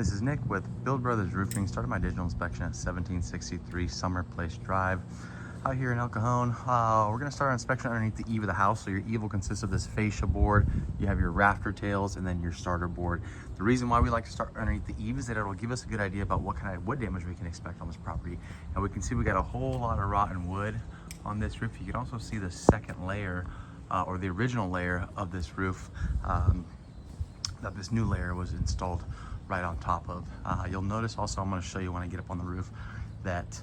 This is Nick with Build Brothers Roofing. Started my digital inspection at 1763 Summer Place Drive out here in El Cajon. We're going to start our inspection underneath the eave of the house. So your eave will consist of this fascia board, you have your rafter tails, and then your starter board. The reason why we like to start underneath the eave is that it'll give us a good idea about what kind of wood damage we can expect on this property. And we can see we got a whole lot of rotten wood on this roof. You can also see the second layer or the original layer of this roof that this new layer was installed right on top of. You'll notice also, I'm going to show you when I get up on the roof, that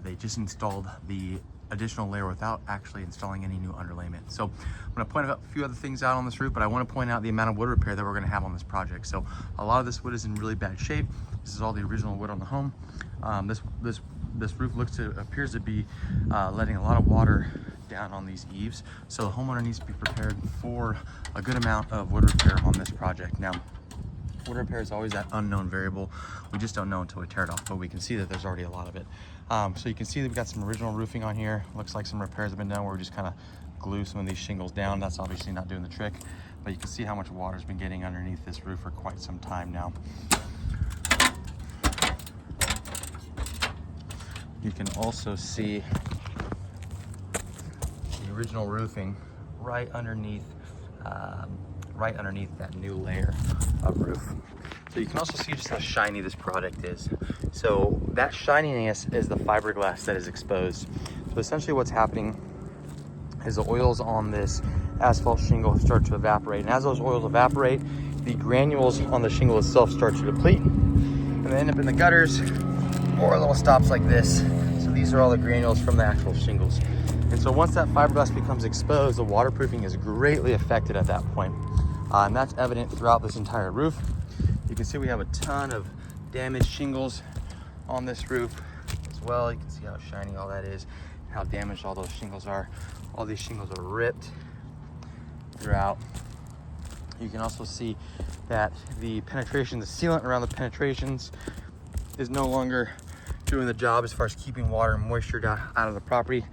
they just installed the additional layer without actually installing any new underlayment. So I'm going to point out a few other things out on this roof, but I want to point out the amount of wood repair that we're going to have on this project. So a lot of this wood is in really bad shape. This is all the original wood on the home. This roof appears to be letting a lot of water down on these eaves. So the homeowner needs to be prepared for a good amount of wood repair on this project. Now, wood repair is always that unknown variable. We just don't know until we tear it off, but we can see that there's already a lot of it. So you can see that we've got some original roofing on here. Looks like some repairs have been done where we just kind of glue some of these shingles down. That's obviously not doing the trick, but you can see how much water's been getting underneath this roof for quite some time now. You can also see the original roofing right underneath that new layer of roof. So you can also see just how shiny this product is. So that shininess is the fiberglass that is exposed. So essentially what's happening is the oils on this asphalt shingle start to evaporate. And as those oils evaporate, the granules on the shingle itself start to deplete. And they end up in the gutters or little stops like this. So these are all the granules from the actual shingles. And so once that fiberglass becomes exposed, the waterproofing is greatly affected at that point. And that's evident throughout this entire roof. You can see we have a ton of damaged shingles on this roof as well. You can see how shiny all that is, how damaged all those shingles are. All these shingles are ripped throughout. You can also see that the penetration, the sealant around the penetrations is no longer doing the job as far as keeping water and moisture out of the property.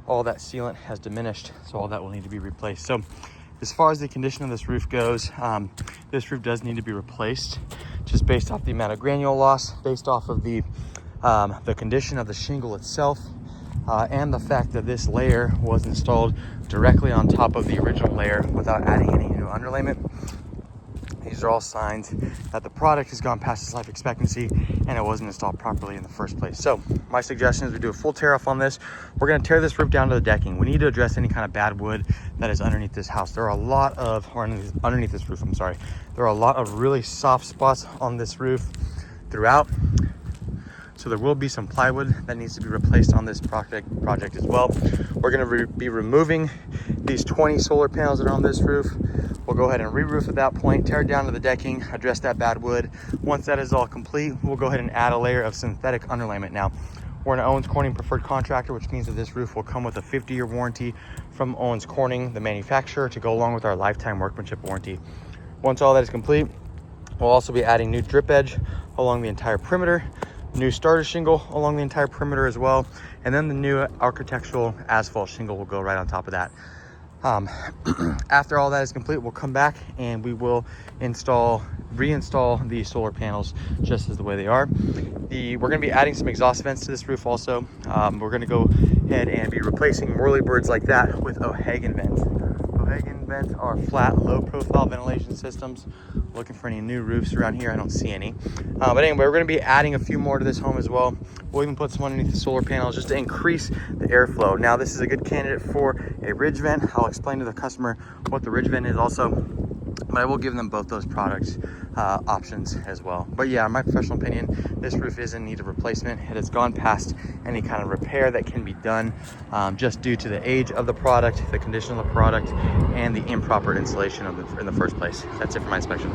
All that sealant has diminished, so all that will need to be replaced. So as far as the condition of this roof goes, this roof does need to be replaced just based off the amount of granule loss, based off of the condition of the shingle itself, and the fact that this layer was installed directly on top of the original layer without adding any new underlayment. These are all signs that the product has gone past its life expectancy and it wasn't installed properly in the first place. So my suggestion is we do a full tear off on this. We're going to tear this roof down to the decking. We need to address any kind of bad wood that is underneath this house. There are a lot of, or underneath this roof, I'm sorry. There are a lot of really soft spots on this roof throughout. So there will be some plywood that needs to be replaced on this project as well. We're going to be removing these 20 solar panels that are on this roof. We'll go ahead and re-roof at that point, tear it down to the decking, address that bad wood. Once that is all complete, we'll go ahead and add a layer of synthetic underlayment. Now, we're an Owens Corning preferred contractor, which means that this roof will come with a 50-year warranty from Owens Corning, the manufacturer, to go along with our lifetime workmanship warranty. Once all that is complete, we'll also be adding new drip edge along the entire perimeter, new starter shingle along the entire perimeter as well, and then the new architectural asphalt shingle will go right on top of that. After all that is complete, we'll come back and we will reinstall the solar panels just as the way they are. We're going to be adding some exhaust vents to this roof also. We're going to go ahead and be replacing whirlybirds like that with O'Hagan vents. O'Hagan vents are flat, low profile ventilation systems. Looking for any new roofs around here, I don't see any. But anyway, we're going to be adding a few more to this home as well. We'll even put some underneath the solar panels just to increase the airflow. Now, this is a good candidate for a ridge vent. I'll explain to the customer what the ridge vent is also, but I will give them both those products options as well. But yeah, in my professional opinion, this roof is in need of replacement. It has gone past any kind of repair that can be done just due to the age of the product, the condition of the product, and the improper installation in the first place. That's it for my inspection.